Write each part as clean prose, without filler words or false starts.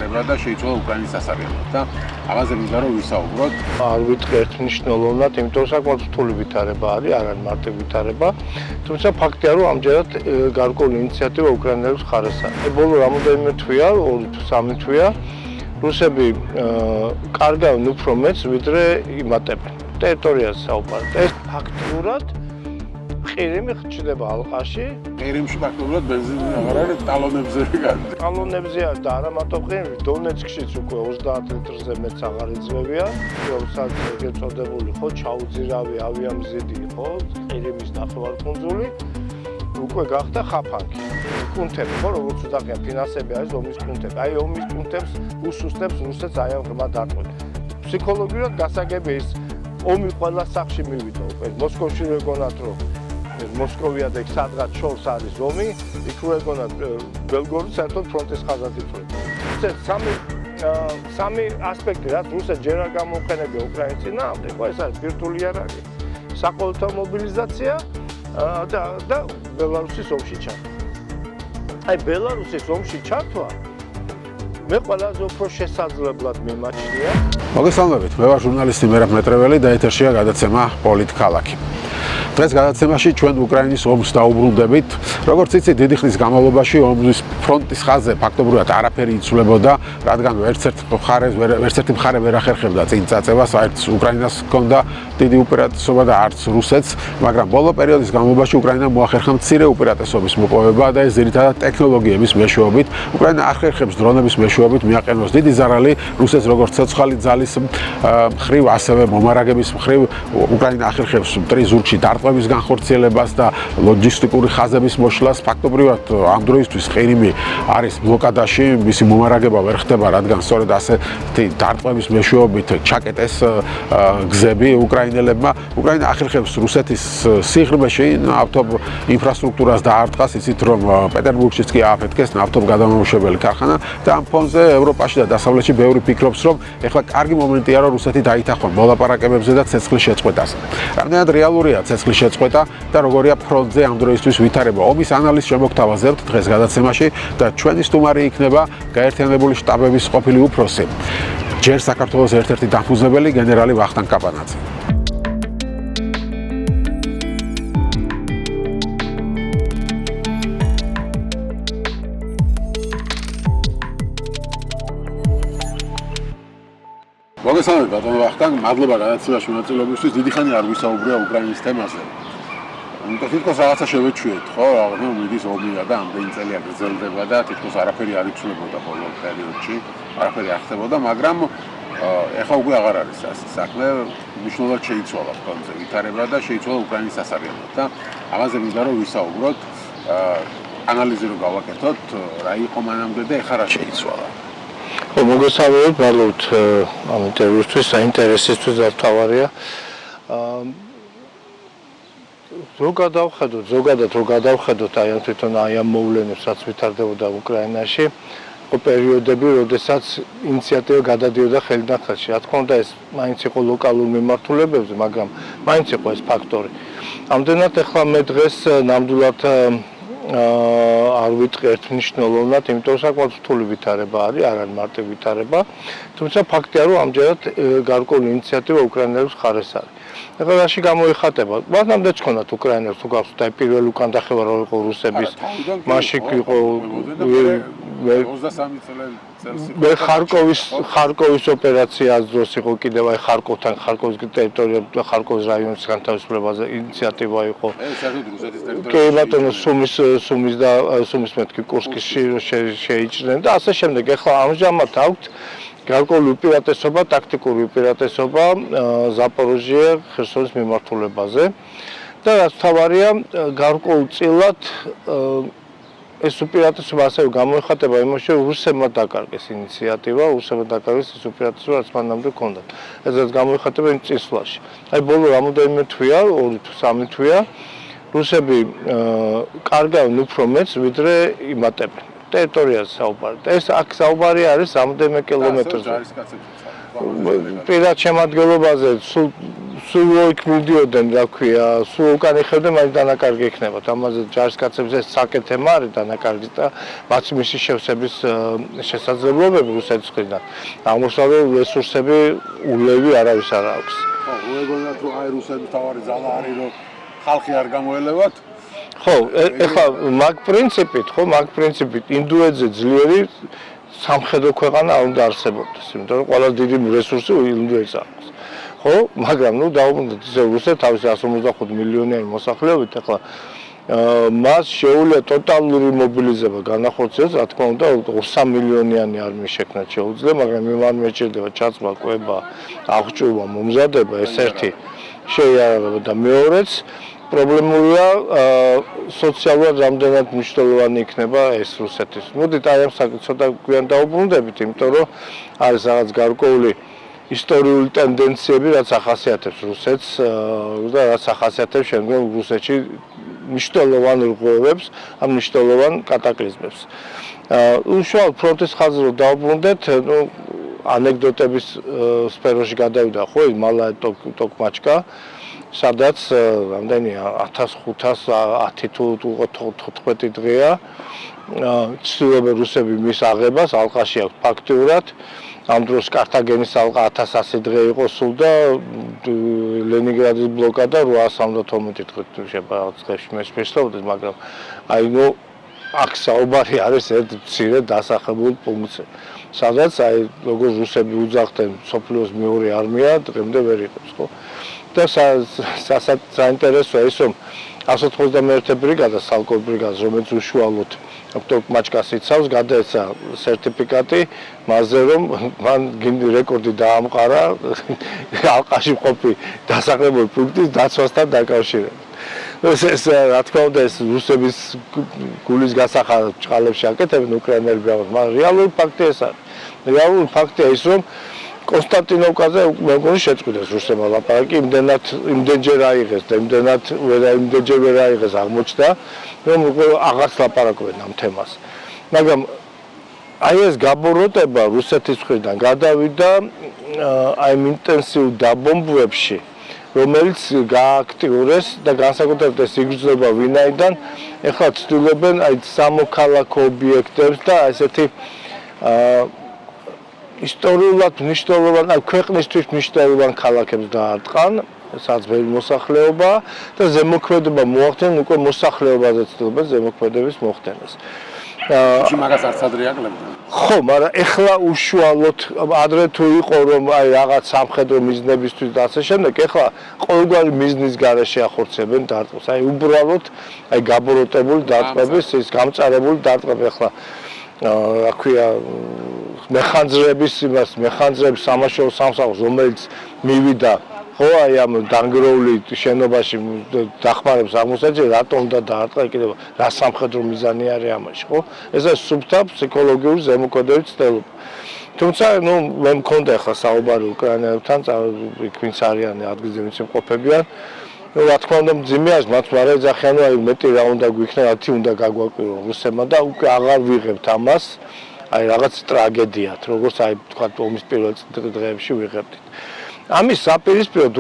ვითარება და შეიცვალა უკრაინის სასარგებლოდ და ამაზე მინდა რომ ვისაუბროთ. არ ვიტყვი ერთმნიშვნელოვნად, იმიტომ საკმაოდ რთული ვითარება არის, არ არის მარტივ ვითარება, თუმცა ფაქტია რომ ამჯერად გარკვეული ინიციატივა უკრაინელებს მხარეს არის. ბოლო რამოდენიმე თვეა, 2-3 თვეა რუსები კარგავენ უფრო მეტს, ვიდრე იმატებენ. ტერიტორიაზე საუბარი. ეს ფაქტურად ყირიმი ხდება ალყაში. ყირიმში ფაქტობრივად ბენზინი აღარ არის, ტალონებზე გადის. ტალონებზე არის და არა მარტო ყირიმში, დონეცკშიც უკვე 30 litrზე მეც აღარ იძლევია. როცა გეწოდებული ხო ჩაუძირავი ავიამზიდი ხო, ყირიმის ნახევარკუნძული უკვე გახდა ხაფანგი. კუნთები ხო, როგორც ვთქვია, ფინანსები არის ომის კუნთები. აი ომის კუნთებს უსუსტებს რუსეთს აი ამ ღრმა დარტყმით. ფსიქოლოგიურად გასაგები ის ომი ყველა სახში მივიდა უკვე. მოსკოვში რეგონათ რომ მოსკოვია და სადღაც შორს არის ომი, იქ რეგონათ ბელგოროდი საერთოდ ფრონტის ხაზად იწვევდა. ეს სამი ასპექტი, რაც რუსეთს ჯერ არ გამოუყენებია უკრაინის წინააღმდეგ, ხო ეს არის ბირთვული იარაღი, საყოველთაო მობილიზაცია და ბელარუსის ომში ჩართვა. აი ბელარუსის ომში ჩართვა მე ყველაზე უფრო შესაძლებლად მიმაჩნია. მოგესალმებით, მე ვარ ჟურნალისტი მერაბ მეტრეველი და ეთერშია გადაცემა პოლიტქალაქი. დღეს გადაცემაში ჩვენ უკრაინის ომს დაუბრუნდებით. როგორც იცით, დიდი ხნის განმავლობაში ომის ფრონტის ხაზზე ფაქტობრივად არაფერი იცვლებოდა, რადგან ერთ-ერთი მხარე ვერ ახერხებდა წინ წაწევას, არც უკრაინას ჰქონდა დიდი უპირატესობა და არც რუსეთს, მაგრამ ბოლო პერიოდის განმავლობაში უკრაინამ მოახერხა მცირე უპირატესობის მოპოვება და ეს ძირითადად ტექნოლოგიების მეშვეობით. უკრაინა ახერხებს დრონების მეშვეობით მიაყენოს დიდი ზარალი რუსეთს როგორც ცოცხალი ძალის მხრივ, ასევე მომარაგების მხრივ. უკრაინა ახერხებს მტრის ზურგში დარტყმების განხორციელებას და ლოჯისტიკური ხაზების მოშლას. ფაქტობრივად ამ დროისთვის ყირიმი არის ბლოკადაში, მისი მომარაგება ვერ ხდება, რადგან სწორედ ასეთი დარტყმების მეშვეობით ჩაკეტეს გზები უკრაინელებმა. უკრაინა ახერხებს რუსეთის სიღრმეში ნავთობ ინფრასტრუქტურას დაარტყას, იცით რომ პეტერბურგშიც კი ააფეთქეს ნავთობ გადამამუშავებელი ქარხანა და ამ ფონზე ევროპაში და დასავლეთში ბევრი ფიქრობს, რომ ეხლა კარგი მომენტია, რომ რუსეთი დაითანხმონ მოლაპარაკებებზე და ცეცხლის შეწყვეტას. რამდენად რეალურია ცეცხლის შეწყვეტა და როგორია ფრონტზე ამ დროისთვის ვითარება. ომის ანალიზს შემოგთავაზებთ დღეს გადაცემაში და ჩვენი სტუმარი იქნება გაერთიანებული შტაბების ყოფილი უფროსი, ჯერ საქართველოს ერთ-ერთი დამფუძნებელი გენერალი ვახტანგ კაპანაძე. მოგესალმებით ბატონო ვახტანგ, მადლობა გადაცემაში მონაწილეობისთვის. დიდი ხანი არ ვისაუბრია უკრაინის თემაზე. იმიტომ თითქოს რაღაცა შევეჩვიეთ, ხო, რა მიდის ომია და ამდენი წელია გრძელდება და თითქოს არაფერი არ იცვლებოდა ბოლო პერიოდში, არაფერი არ ხდებოდა, მაგრამ ეხლა უკვე აღარ არის ასე საქმე, მნიშვნელოვნად შეიცვალა ფრონტზე ვითარება და შეიცვალა უკრაინის სასარგებლოდ და ამაზე მინდა რომ ვისაუბროთ, ანალიზი რომ გავაკეთოთ, რა იყო მანამდე და ეხლა რა შეიცვალა. მოგესალმებით, მადლობთ ამ ინტერვიუსთვის, საინტერესისთვის და თავარია. ზოგადად რო გადავხედოთ აი ამ თვითონ აი ამ მოვლენებს, რაც ვითარდებოდა უკრაინაში, იყო პერიოდები, როდესაც ინიციატივა გადადიოდა ხელიდან ხელში. რა თქმა უნდა, ეს მაინც იყო ლოკალურ მიმართულებებზე, მაგრამ მაინც იყო ეს ფაქტორი. ამდენად ეხლა მე დღეს ნამდვილად არ ვიტყვი ერთმნიშვნელოვნად, იმიტომ საკმაოდ რთული ვითარება არის, არ არის მარტივ ვითარება, თუმცა ფაქტია რომ ამჯერად გარკვეული ინიციატივა უკრაინელებს მხარეს არის. ეხლა რაში გამოიხატება? მანამდე ჩქონათ უკრაინელს თუ გახსოვთ, აი პირველი უკან დახევა რო იყო რუსების, მაშინ იყო 23 წელს ხარკოვის ოპერაციას დროს იყო კიდევ აი ხარკოვის ტერიტორია და ხარკოვის რაიონის განთავისუფლებაზე ინიციატივა იყო. ეს საერთოდ რუსეთის ტერიტორია. კი ბატონო, სუმის მეთქი კურსკის შეიჭრნენ და ასე შემდეგ. ეხლა ამჟამად აქვთ გარკვეული უპირატესობა, ტაქტიკური უპირატესობა ზაპოროჟიე, ხერსონის მიმართულებაზე და რაც თავარია გარკვეულწილად ეს უპირატესობა ასევე გამოიხატება იმაში, რომ რუსებმა დაკარგეს ინიციატივა, რუსებმა დაკარგეს ის უპირატესობა, რაც მანამდე ჰქონდათ. ესეც გამოიხატება იმ წინსვლაში. აი ბოლო რამოდენიმე თვეა, 2-3 თვეა, რუსები კარგავენ უფრო მეტს, ვიდრე იმატებენ. ტერიტორიაზე საუბარი. ეს აქ საუბარი არის რამდენიმე კილომეტრზე. პირად შემადგენლობაზე სულ იქ მიდიოდნენ, რა ქვია, სულ უკან იხევდნენ, მაინც დანაკარგი ექნებათ. ამაზე ჯარისკაცებს ეს საკეთება არის დანაკარგი და მათ მისი შევსების შესაძლებლობები რუსეთის მხრიდან. აღმოსავლელი რესურსები ულევი არავის არ აქვს. ხო, უეგონათ რომ აი რუსების თავარი ძალა არის, რომ ხალხი არ გამოელევათ. ხო, ეხლა მაგ პრინციპით ინდუეთზე ძლიერი სამხედრო ქვეყანა არ უნდა არსებობდეს, იმიტომ რომ ყველა დიდი რესურსი ინდუეთს აქვს. ხო, მაგრამ ნუ დაუბრუნდეთ ისე რუსეთი თავისი 155 მილიონიანი მოსახლეობით, ეხლა მას შეუძლია ტოტალური მობილიზება განახორციელოს, რა თქმა უნდა, 3 მილიონიანი არმიის შექმნა შეუძლია, მაგრამ იმ არმიას სჭირდება ჩაცმა, კვება, აღჭურვა, მომზადება, ეს ერთი შეიარაღება და მეორეც პრობლემურია სოციალურად რამდენად მნიშვნელოვანი იქნება ეს რუსეთის. მოდით აი ამ ცოტა გვიან დაუბრუნდებით, იმიტომ რომ არის რაღაც გარკვეული ისტორიული ტენდენციები, რაც ახასიათებს რუსეთს და რაც ახასიათებს შემდგომ რუსეთში მნიშვნელოვან რღვევებს, ამ მნიშვნელოვან კატაკლიზმებს. უშუალოდ ფრონტის ხაზზე რომ დაუბრუნდეთ, ნუ ანეკდოტების სფეროში გადავიდა ხო ის მალა ტოკმაჩკა, სადაც რამდენია 1510 თუ 14 დღეა ცდილობენ რუსები მის აღებას, ალყაში აქვს ფაქტიურად. ამ დროს კართაგენის ალყა 1100 დღე იყო სულ და ლენინგრადის ბლოკადა 812 დღე შეფასებში მესმისლობდეს, მაგრამ აი ნუ აქ საუბარი არის ერთ მცირე დასახებულ პუნქტზე, სადაც აი როგორც რუსები უძახდნენ სოფლიოს მეორე არმია დღემდე ვერ იყოს, ხო? და საინტერესოა ის რომ 191 ბრიგადა სალკო ბრიგადას, რომელიც უშუალოდ ტოკმაჩკას იცავს, გადაეცა სერტიფიკატი მასზე, რომ მან გინდი რეკორდი დაამყარა ალყაში მყოფი დასახლებულ პუნქტის დაცვასთან დაკავშირებით. ეს რა თქმა უნდა ეს რუსების გულის გასახადად ჭყალებში აკეთებენ უკრაინელი ბრძოლას, მაგრამ რეალური ფაქტი ეს არის. რეალური ფაქტია ის, რომ კონსტანტინოვკაზე მე მგონი შეწყვიტეს რუსებმა ლაპარაკი, იმდენჯერ აიღეს და იმდენჯერ ვერ აიღეს აღმოჩნდა, რომ აღარც ლაპარაკობენ ამ თემას. მაგრამ აი ეს გაბოროტება რუსეთის მხრიდან გადავიდა აი იმ ინტენსიურ დაბომბვებში, რომელიც გააქტიურეს და განსაკუთრებით ეს იგრძნობა ვინაიდან ეხლა ცდილობენ აი სამოქალაქო ობიექტებს და ესეთი ისტორიულად მნიშვნელოვან, ქვეყნისთვის მნიშვნელოვან ქალაქებს დაარტყან, სადაც ბევრი მოსახლეობა და ზემოქმედება მოახდინონ, უკვე მოსახლეობაზე ცდილობენ ზემოქმედების მოხდენას. მაგას არც ადრე აკლებდნენ. ხო, მაგრამ ეხლა უშუალოდ ადრე თუ იყო რომ აი რაღაც სამხედრო მიზნებისთვის და ასე შემდეგ, ეხლა ყოველგვარი მიზნის გარეშე ახორციელებენ დარტყმას. აი უბრალოდ აი გაბოროტებული დარტყმების ის გამწარებული დარტყმები ეხლა რა ქვია მეხანძრების სამაშველო სამსახურს, რომელიც მივიდა ხო აი ამ დანგრეული შენობაში დახმარების აღმოსაჩენად, რატომ უნდა დაარტყა კიდევ რა სამხედრო მიზანი არის ამაში, ხო? ეს არის სუფთა ფსიქოლოგიური ზემოქმედების ცდელობა. თუმცა ნუ მე მქონდა ახლა საუბარი უკრაინელებთან, იქ ვინც არიან ადგილზე ვინც იმყოფებიან. რა თქმა უნდა მძიმეა მათ მარა ეძახიან, აი მეტი რა უნდა გვიქნა, რათი უნდა გაგვაკვირონ რუსებმა და უკვე აღარ ვიღებთ ამას. აი რაღაც ტრაგედიად, როგორც აი თქვა ომის პირველ დღეებში ვიღებდით. ამის საპირისპიროდ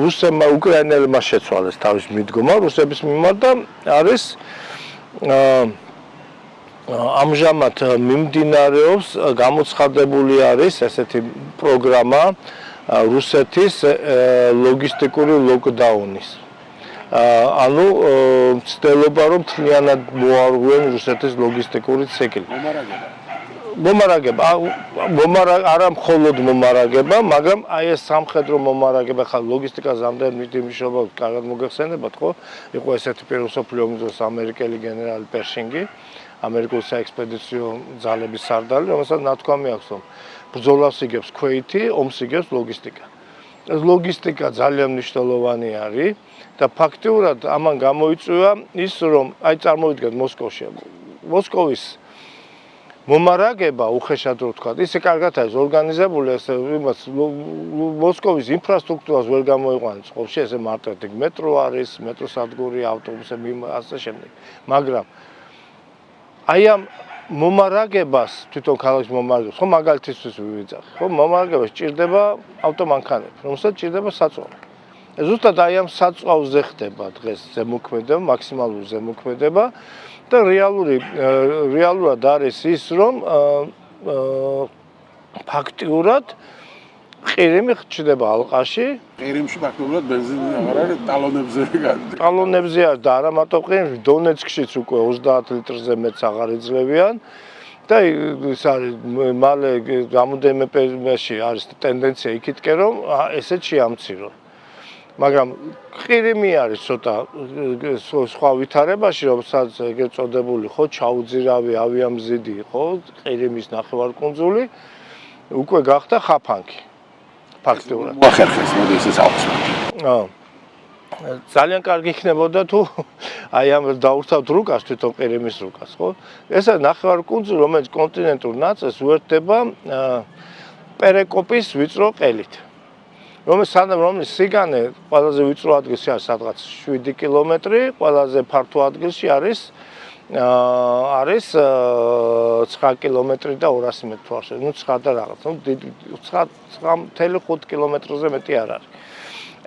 რუსებმა უკრაინელებმა შეცვალეს თავის მიდგომა რუსების მიმართ და არის ამჟამად მიმდინარეობს, გამოცხადებული არის ესეთი პროგრამა რუსეთის ლოგისტიკური ლოკდაუნის. ანუ ცდილობა რომ მთლიანად მოარღვიონ რუსეთის ლოგისტიკური ციკლი. მომარაგება, არა მხოლოდ მომარაგება, მაგრამ აი ეს სამხედრო მომარაგება, ხა ლოგისტიკაზე ამდენ მნიშვნელობა კარგად მოგეხსენებათ, ხო? იყო ესეთი პირველ მსოფლიო ომის დროს ამერიკელი გენერალი პერშინგი, ამერიკული საექსპედიციო ძალების სარდალი, რომელსაც ნათქვამი აქვს, რომ ბრძოლას იგებს ქვეითი, ომს იგებს ლოგისტიკა. ეს ლოგისტიკა ძალიან მნიშვნელოვანი არის და ფაქტიურად ამან გამოიწვია ის, რომ აი წარმოვიდგინეთ მოსკოვის მომარაგება უხეშად რო ვთქვა, ისე კარგად არის ორგანიზებული, ესე იმას მოსკოვის ინფრასტრუქტურას ვერ გამოიყვანებს ყოველში, ესე მარტივად მეტრო არის, მეტროსადგური, ავტობუსები, ასე შემდეგ. მაგრამ აი ამ მომარაგებას, თვითონ ქალაქის მომარაგებას, ხო მაგალითისთვის ვივიძახე, ხო მომარაგებას ჭირდება ავტომანქანები, რომელსაც ჭირდება საწვავი. ზუსტად აი ამ საწვავზე ხდება დღეს ზემოქმედება, მაქსიმალური ზემოქმედება და რეალურად არის ის, რომ ფაქტიურად ყირიმი ხდება ალყაში. ყირიმში ფაქტობრივად ბენზინი აღარ არის, ტალონებზე გადის. ტალონებზე არის და არა მარტო ყირიმში, დონეცკშიც უკვე 30 ლიტრზე მეც აღარ იძლევიან. და ის არის მალე რამოდენიმე პერიოდში არის ტენდენცია იქითკენ, რომ ესეც შეამცირონ. მაგრამ ყირიმი არის ცოტა სხვა ვითარებაში, რომელსაც ეგრეთ წოდებული ხო ჩაუძირავი ავიამზიდი იყო, ყირიმის ნახევარკუნძული უკვე გახდა ხაფანგი. ფაქტიურად. მოახერხეს მოდი ესე საუბარს. ძალიან კარგი იქნებოდა თუ აი ამ დაურთავთ რუკას თვითონ ყირიმის რუკას, ხო? ეს არის ნახევარკუნძული, რომელიც კონტინენტურ ნაწილს უერთდება პერეკოპის ვიწრო ყელით. რომლის სიგანე ყველაზე ვიწრო ადგილში არის სადღაც 7 კილომეტრი, ყველაზე ფართო ადგილში არის 9 კილომეტრი და 200 მეტრი თუ არ შეიძლება, ნუ 9 და რაღაც, ნუ 9.5 კილომეტრზე მეტი არ არის.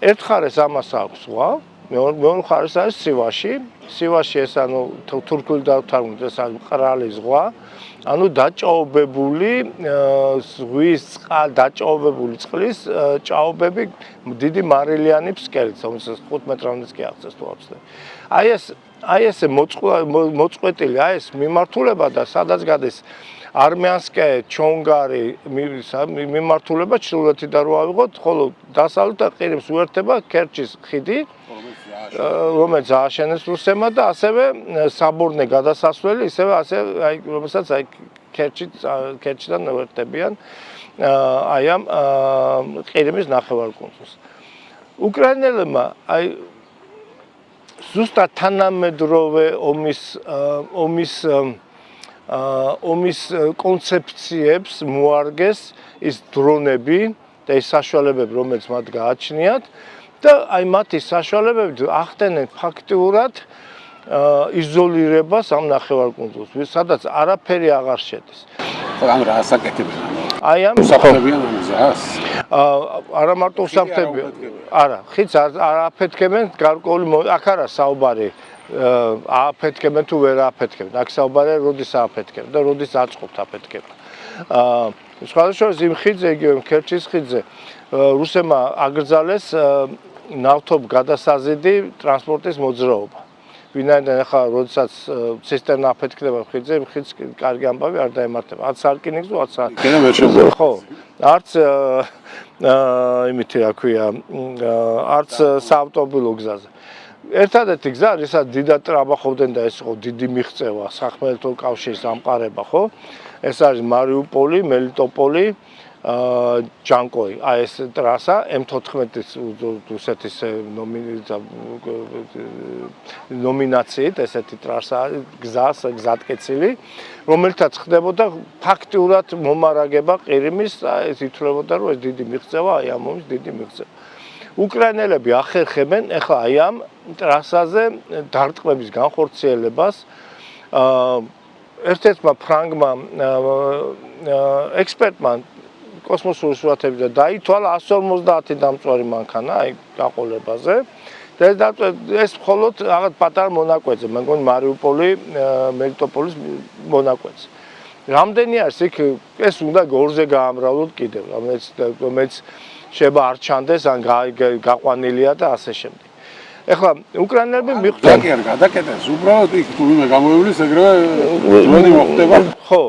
ერთ ხარეს ამას აქვს ზღვა, მეორე ხარეს არის სივაში. სივაში ეს ანუ თურქული დავთარგმნით, ეს არის მყრალი ზღვა, ანუ დაჭაობებული ზღვის დაჭაობებული წყლის ჭაობები დიდი მარილიანი ფსკერით, რომელსაც 5 მეტრამდეც კი აღწევს თუ აღწევს. აი ესე მოწყვეტილი, აი ეს მიმართულება და სადაც გადის არმიანსკაია, ჩონგარი მიმართულება ჩრდილოეთიდან რო ავიღოთ, ხოლო დასავლეთიდან ყირიმს უერთდება ქერჩის ხიდი, რომელიც ააშენეს რუსებმა და ასევე საბორნე გადასასვლელი, ისევე აი რომელსაც აი ქერჩიდან უერთდებიან აი ამ ყირიმის ნახევარკუნძულს. უკრაინელებმა აი ზუსტად თანამედროვე ომის კონცეფციებს მოარგეს ის დრონები და ის საშუალებები, რომელიც მათ გააჩნიათ და აი მათი საშუალებებით ახდენენ ფაქტიურად იზოლირებას ამ ნახევარკუნძულს, სადაც არაფერი აღარ შედის. ამ რა ასაკეთებენ? აი ამ უსაფრთხოებიან ამას? არა მარტო უსაფრთხოებიან. არა, ხიდს არ აფეთქებენ, გარკვეული აქ არა საუბარი ააფეთქებენ თუ ვერ ააფეთქებენ. აქ საუბარია როდის ააფეთქებენ და როდის აწყობთ აფეთქება. სხვადასხვა იმ ხიდზე, იგივე ქერჩის ხიდზე რუსებმა აკრძალეს ნავთობ გადასაზიდი ტრანსპორტის მოძრაობა. ვინაიდან ახლა როდესაც ცისტერნა აფეთქდება ხიდზე, იმ ხიდს კარგი ამბავი არ დაემართება. არც სარკინიგზო, არც ხო, არც იმითი რა ქვია, არც საავტომობილო გზაზე. ერთადერთი გზა, რისაც დიდად ტრაბახობდნენ და ეს იყო დიდი მიღწევა სახმელეთო კავშირის ამყარება, ხო? ეს არის მარიუპოლი, მელიტოპოლი, ჯანკოი, აი ეს ტრასა M14-ის რუსეთის ნომინაციით, ესეთი ტრასა გზატკეცილი, რომელთაც ხდებოდა ფაქტიურად მომარაგება ყირიმის, ეს ითვლებოდა, რომ ეს დიდი მიღწევა, აი ამ ომის დიდი მიღწევა. უკრაინელები ახერხებენ ახლა აი ამ ტრასაზე დარტყმების განხორციელებას. ერთ-ერთმა ფრანგმა ექსპერტმა კოსმოსური სურათები დაითვალა 150 დამწვარი მანქანა აი გაყოლებაზე და ეს მხოლოდ რაღაც პატარა მონაკვეთზე, მე მგონი მარიუპოლი, მელიტოპოლის მონაკვეთზე. რამდენი არის იქ ეს უნდა გორზე გაამრავლოთ კიდევ, რომელიც შეიძლება არ ჩანდეს ან გაყვანილია და ასე შემდეგ. ეხლა უკრაინელები მიხვდნენ კი არ გადაკეთეს, უბრალოდ იქ თუ ვინმე გამოივლის ეგრევე დრონი მოხდება. ხო.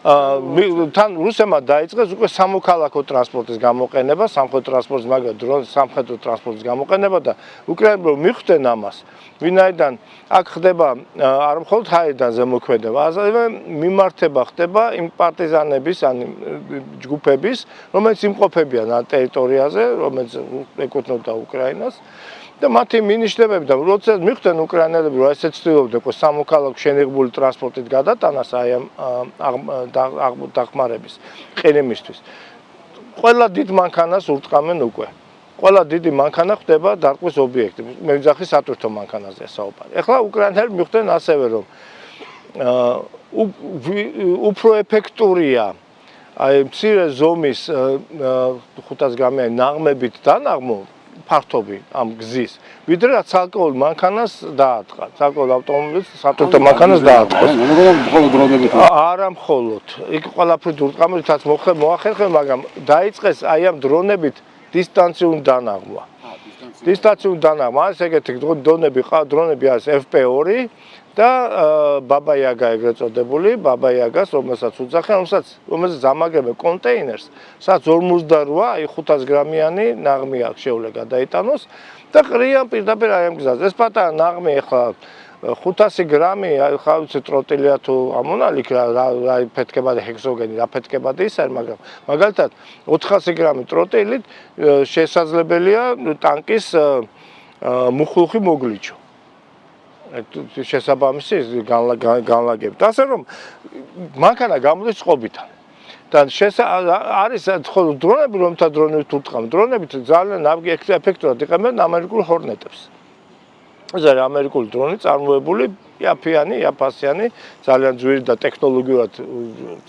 თან რუსებმა დაიწყეს უკვე სამოქალაქო ტრანსპორტის გამოყენება, სამხედრო ტრანსპორტის, მაგრამ დრონის სამხედრო ტრანსპორტის გამოყენება და უკრაინელებმა მიხვდნენ ამას. ვინაიდან აქ ხდება არ მხოლოდ ჰაერიდან ზემოქმედება, ასევე მიმართება ხდება იმ პარტიზანების ან ჯგუფების, რომელიც იმყოფებიან ამ ტერიტორიაზე, რომელიც ეკუთვნოდა უკრაინას. და მათი მინიშნებები და როდესაც მიხვდნენ უკრაინელები, რომ ესე ცდილობდნენ სამოქალაქო შენიღბული ტრანსპორტით გადატანას აი ამ დახმარების ყირიმისთვის. ყველა დიდ მანქანას ურტყამენ უკვე. ყველა დიდი მანქანა ხდება დარტყმის ობიექტი. მე ვიძახი სატვირთო მანქანაზეა საუბარი. ეხლა უკრაინელები მიხვდნენ ასევე, რომ უფრო ეფექტურია აი მცირე ზომის 500 გრამიანი ნაღმებით დანაღმო ფართობი ამ გზის, ვიდრე რაც ცალკეულ მანქანას დაატყა, ცალკეულ ავტომობილს სატვირთო მანქანას დაატყოს. არა მხოლოდ, იქ ყველაფრით ურტყამეთაც მოახერხე, მაგრამ დაიწყეს აი ამ დრონებით დისტანციურ დანაღმა. დისტანციურ დანაღმა, ეს ეგეთი დრონები არის FP2 და ბაბა იაგა ეგრეთ წოდებული, ბაბა იაგას, რომელსაც უძახიან, რომელსაც ამაგრებენ კონტეინერს, სადაც 48, აი 500 გრამიანი ნაღმი აქვს შეუძლია გადაიტანოს და ყრიან პირდაპირ აი ამ გზაზე. ეს პატარა ნაღმი ახლა 500 გრამი, ხა ვიცი ტროტილია თუ ამონალი რა ფეთქებადი ჰექსოგენი, რა ფეთქებადი ის არის, მაგრამ მაგალითად 400 გრამი ტროტილით შესაძლებელია ტანკის მუხლუხი მოგლიჩო. შესაბამისი განლაგებით. ასე რომ მანქანა გამოდის წყობიდან. და არის ხოლმე დრონები, რომელთა დრონებით ურტყამთ. დრონებით ძალიან ეფექტურად იყენებენ ამერიკულ ჰორნეტებს. ეს არის ამერიკული დრონი, წარმოებული იაფასიანი, ძალიან ძვირი და ტექნოლოგიურად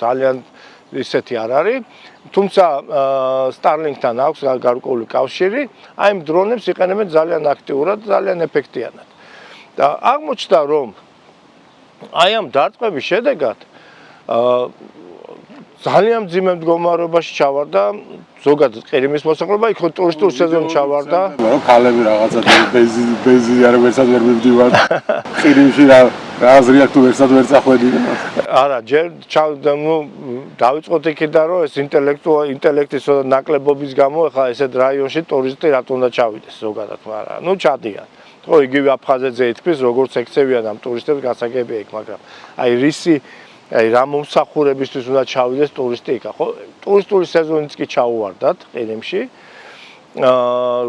ძალიან ისეთი არ არის. თუმცა Starlink-თან აქვს გარკვეული კავშირი, აი ამ დრონებს იყენებენ ძალიან აქტიურად, ძალიან ეფექტიანად. და აღმოჩნდა, რომ აი ამ დარტყმების შედეგად ძალიან მძიმე მდგომარეობაში ჩავარდა ზოგადად ყირიმის მოსახლეობა, იქ ტურისტულ სეზონში ჩავარდა. ქალები რაღაცა ბენზინი არ ვერცად ვერ მივდივარ. ყირიმში რა აზრია თუ ვერცად ვერ წახვედი. არა, ჯერ დავიწყოთ იქიდან, რომ ეს ინტელექტის ნაკლებობის გამო ახლა ესეთ რაიონში ტურისტი რატო უნდა ჩავიდეს ზოგადად, მაგრამ ნუ ჩადიან. ხო, იგივე აფხაზეთზე ითქმის, როგორც ექცევიან ამ ტურისტებს გასაგებია იქ, მაგრამ აი რისი აი რა მომსახურებისთვის უნდა ჩავიდეს ტურისტი იქ, ხო? ტურისტული სეზონიც კი ჩაუვარდათ ყირიმში,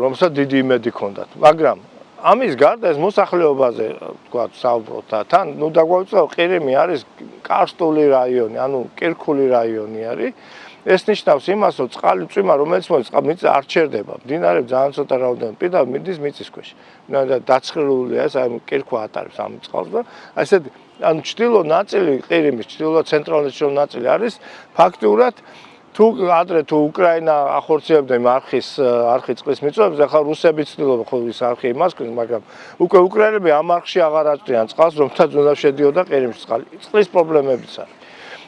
რომელსაც დიდი იმედი ჰქონდათ, მაგრამ ამის გარდა ეს მოსახლეობაზე, თქვათ, საუბრობთ და თან, ნუ დაგვაუწყო, ყირიმი არის კარსტული რაიონი, ანუ კირქული რაიონი არის. ეს ნიშნავს იმას, რომ წყალი წვიმა, რომელიც მოიწამიც არ ჩერდება. მდინარეები ძალიან ცოტა რაოდენობით პირდაპირ მიდის მიწის ქვეშ. დაცხრილულია ეს, აი კირქვა ატარებს ამ წყალს და ასეთ ანუ ჩრდილო ნაწილი, ყირიმის ჩრდილო-ცენტრალური ნაწილი არის ფაქტურად თუ ადრე თუ უკრაინა ახორციელებდა იმ არხი წყლის მიწვევებს, ახლა რუსები ცდილობენ ხო ის არხი იმას ქნის, მაგრამ უკვე უკრაინელები ამ არხში აღარ აწვდიან წყალს, რომელთაც უნდა შედიოდა ყირიმში წყალი. წყლის პრობლემებიც არის.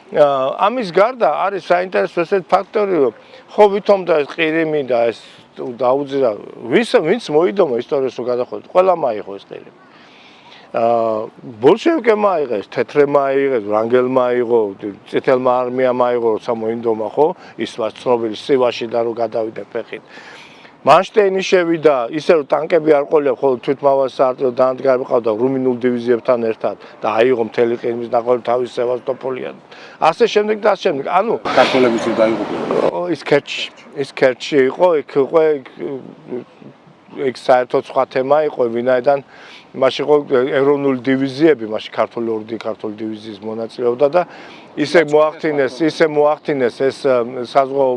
ამის გარდა არის საინტერესო ესეთი ფაქტორი, რომ ხო ვითომ და ეს ყირიმი და ეს დაუძირა, ვინც მოიდომა ისტორიას რო გადახვედრით, ყველა მაიღო ეს ყირიმი. ბოლშევიკებმა აიღეს, თეთრებმა აიღეს, ვრანგელმა აიღო, წითელმა არმიამ აიღო, როცა მოინდომა ხო, ის ცნობილი სივაში და რო გადავიდა ფეხით. მანშტეინი შევიდა, ისე რომ ტანკები არ ყოლია, ხოლო თვითმავას საარტილერიო დანადგარი ყავდა რუმინულ დივიზიებთან ერთად და აიღო მთელი ყირიმის ნახევარი თავის სევასტოპოლიდან. ასე შემდეგ და ასე შემდეგ. ანუ ქართველებიც დაიღო. ის ქერჩი იყო, იქ იყო ეგ საერთოდ სხვა თემა იყო, ვინაიდან მაშინ იყო ეროვნული დივიზიები, მაშინ ქართული დივიზიის მონაწილეობდა და ისე მოახდინეს ეს საზღვაო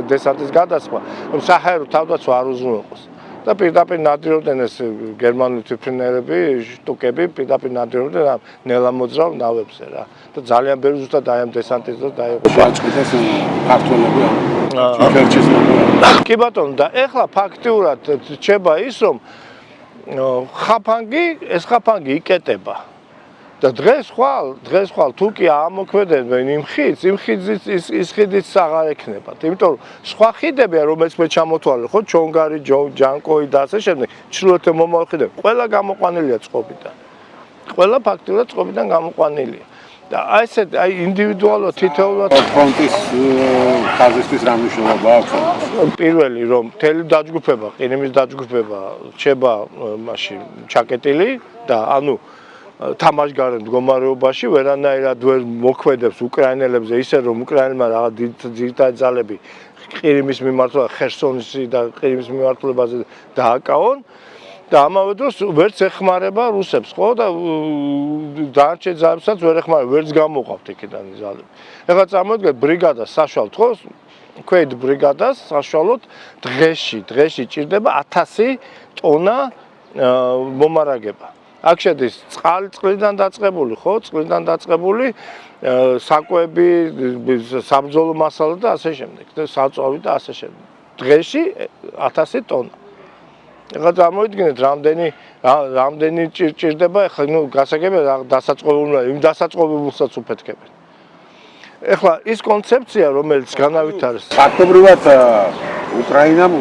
დესანტის გადასხმა, რომ საჰაერო თავდაცვა არ უზრუნველყოს. და პირდაპირ ნადირობდნენ ეს გერმანული თვითმფრინავები, შტუკები, პირდაპირ ნადირობდნენ ამ ნელამოძრავ ნავებზე რა. და ძალიან ბევრი ზუსტად აი ამ დესანტის დროს დაიღო. შეაწყდეს ქართველები ქერჩის მოკლა. კი ბატონო, და ეხლა ფაქტიურად რჩება ის, რომ ხაფანგი იკეტება. და დღეს ხვალ თუ კი ამოქმედებენ იმ ხიდს, ის ხიდიც აღარ ექნებათ. იმიტომ რომ სხვა ხიდებია, რომელიც მე ჩამოთვალე, ხო, ჩონგარი, ჯანკოი და ასე შემდეგ, ჩრდილოეთზე მომავალ ხიდები, ყველა გამოყვანილია წყობიდან. ყველა ფაქტიურად წყობიდან გამოყვანილია. და აი ინდივიდუალურად თითოეულად ფრონტის ხაზისთვის რა მნიშვნელობა აქვს? პირველი რომ მთელი დაჯგუფება, ყირიმის დაჯგუფება რჩება მაშინ ჩაკეტილი და ანუ თამაშგარე მდგომარეობაში ვერანაირად ვერ მოქმედებს უკრაინელებზე ისე რომ უკრაინელმა რაღაც ძირითადი ძალები ყირიმის მიმართულება ხერსონისი და ყირიმის მიმართულებაზე დააკავონ და ამავე დროს ვერც ეხმარება რუსებს, ხო და დანარჩენ ძალებსაც ვერ ეხმარება, ვერც გამოყავთ იქიდან ძალები. ეხლა წარმოიდგინეთ ბრიგადას საშუალოდ, ხო? ქვედ ბრიგადას საშუალოდ დღეში ჭირდება 1000 ტონა მომარაგება. აქ შედის წყლიდან დაწყებული, ხო? წყლიდან დაწყებული საკვები, საბრძოლო მასალა და ასე შემდეგ. და საწვავი და ასე შემდეგ. დღეში 1000 ტონა. ეხლა წარმოიდგინეთ რამდენი ჭირდება, ეხლა გასაგებია დასაწყობებულმა იმ დასაწყობებულსაც უფეთქებენ. ეხლა ის კონცეფცია, რომელიც განავითარეს ფაქტობრივად უკრაინამ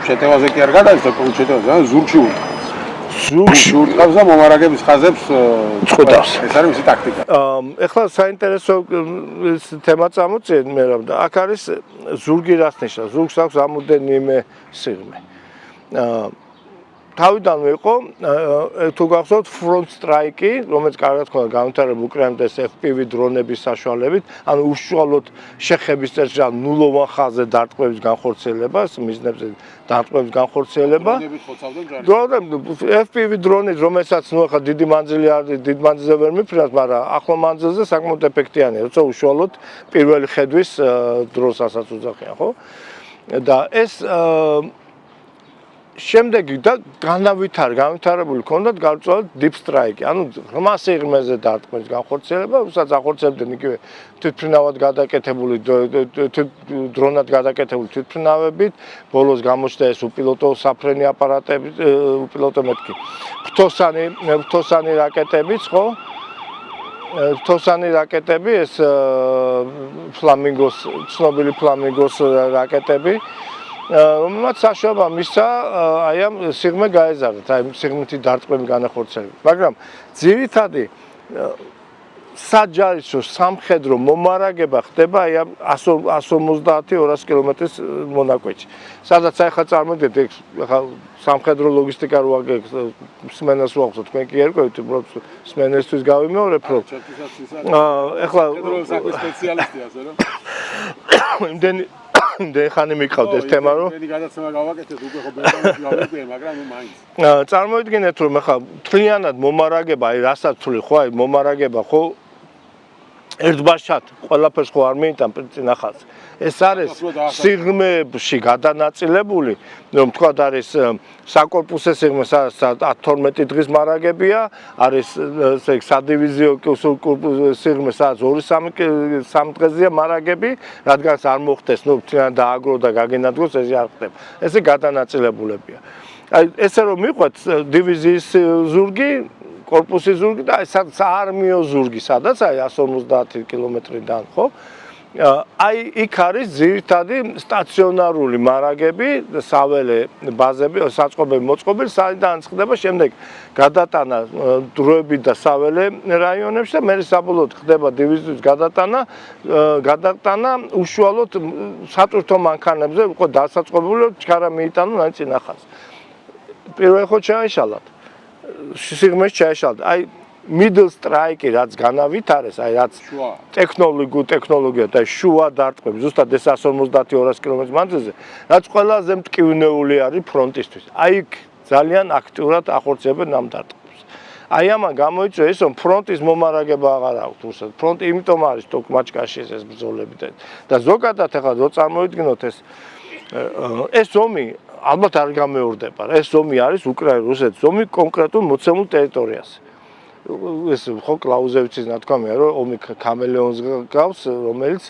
შეტევაზე კი არ გადაიწყო შეტევაზე, ზურგში ურტყავს და მომარაგების ხაზებს წყვეტავს. ეს არის მისი ტაქტიკა. ეხლა საინტერესო თემა წამოწიეთ მე რა და აქ არის ზურგი რას ნიშნავს? ზურგს აქვს რამოდენიმე სიღრმე. თავიდანვე იყო თუ გახსოვთ front strike-ი, რომელიც კარგად ხდება განვითარებულ უკრაინას FPV დრონების საშუალებით, ანუ უშუალოდ შეხების წესში ნულოვან ხაზზე დარტყმების განხორციელება, მიზნებზე დარტყმების განხორციელება. FPV დრონით, რომელსაც ახლა დიდი მანძილი არის, დიდ მანძილზე ვერ მიფრინავთ, მაგრამ ახლო მანძილზე საკმაოდ ეფექტიანია, როცა უშუალოდ პირველი ხედვის დრონს ასაც უძახიან, ხო? და ეს შემდეგი და განვითარებული ქონდათ გარკვეული deep strike, ანუ ღრმა სიღრმეზე დარტყმების განხორციელება, უსაც ახორციელებდნენ იგივე თვითმფრინავად გადაკეთებული დრონად გადაკეთებული თვითმფრინავებით, ბოლოს გამოჩნდა ეს უპილოტო საფრენი აპარატები, უპილოტო მეთქი, ფრთოსანი რაკეტებიც, ხო? ფრთოსანი რაკეტები, ეს ფლამინგოს, ცნობილი ფლამინგოს რაკეტები რომელმაც საშუალება მისცა აი ამ სიღრმე გაეზარდათ, აი სიღრმითი დარტყმები განახორციელებით. მაგრამ ძირითადი საჯარისო სამხედრო მომარაგება ხდება აი ამ 150-200 კილომეტრის მონაკვეთში. სადაც აი ხა წარმოგიდგეთ, ხა სამხედრო ლოგისტიკა რო აგეკ სმენას ვახსოვთ, თქვენ კი ერკვევით, უბრალოდ სმენისთვის გავიმეორებ, რომ ეხლა სპეციალისტი ასე რომ იმდენი ხანი მიყავთ ეს თემა რომ მე გადაცემა გავაკეთეთ უკვე ხო ბერტამში გავიყვე, მაგრამ მაინც წარმოიდგინეთ რომ ახლა მთლიანად მომარაგება, აი რასაც თვლი ხო, აი მომარაგება ხო ერთბაშად ყველაფერს ხო არ მიიტან წინახალს. ეს არის სიღრმეებში გადანაწილებული, რომ თქვა არის საკორპუსო სიღრმე 12 დღის მარაგებია, არის ესე სადივიზიო სიღრმე 2-3 დღეზეა მარაგები, რადგან არ მოხდეს, ნუ თვითონ დააგრო და გაგენადგოს ეს არ ხდება. ესე გადანაწილებულებია. აი ესე რომ მიყვეთ დივიზიის ზურგი, корпуси ზურგი და საარმიო ზურგი, სადაც აი 150 კილომეტრიდან, ხო? აი იქ არის ძირითადი სტაციონარული მარაგები, საველე ბაზები, საწყობები, მოწყობილი, საიდან ხდება შემდეგ გადატანა დროებით და საველე რაიონებში და მე საბოლოოდ ხდება დივიზიის გადატანა უშუალოდ სატვირთო მანქანებზე, უკვე დასაწყობებული ჩქარა მიიტანო ნაცინახას. პირველ ხო ჩაიშალათ. სიღრმეში ჩაიშალათ. აი middle strike-ი რაც განავითარეს, აი რაც ტექნოლოგია და შუა დარტყმები, ზუსტად ეს 150-200 კილომეტრის მანძილზე, რაც ყველაზე მტკივნეული არის ფრონტისთვის. აი იქ ძალიან აქტიურად ახორციელებენ ამ დარტყმებს. აი ამან გამოიწვია ის, რომ ფრონტის მომარაგება აღარ აქვს რუსეთს. ფრონტი იმიტომ არის ტოკმაჩკაში ეს ბრძოლები და ზოგადად ახლა რო წარმოიდგინოთ ეს ომი ალბათ არ გამეორდება. ეს ომი არის უკრაინა-რუსეთის ომი კონკრეტულ მოცემულ ტერიტორიაზე. ეს ხო კლაუზევიჩის ნათქვამია, რომ ომი კამელეონს გავს, რომელიც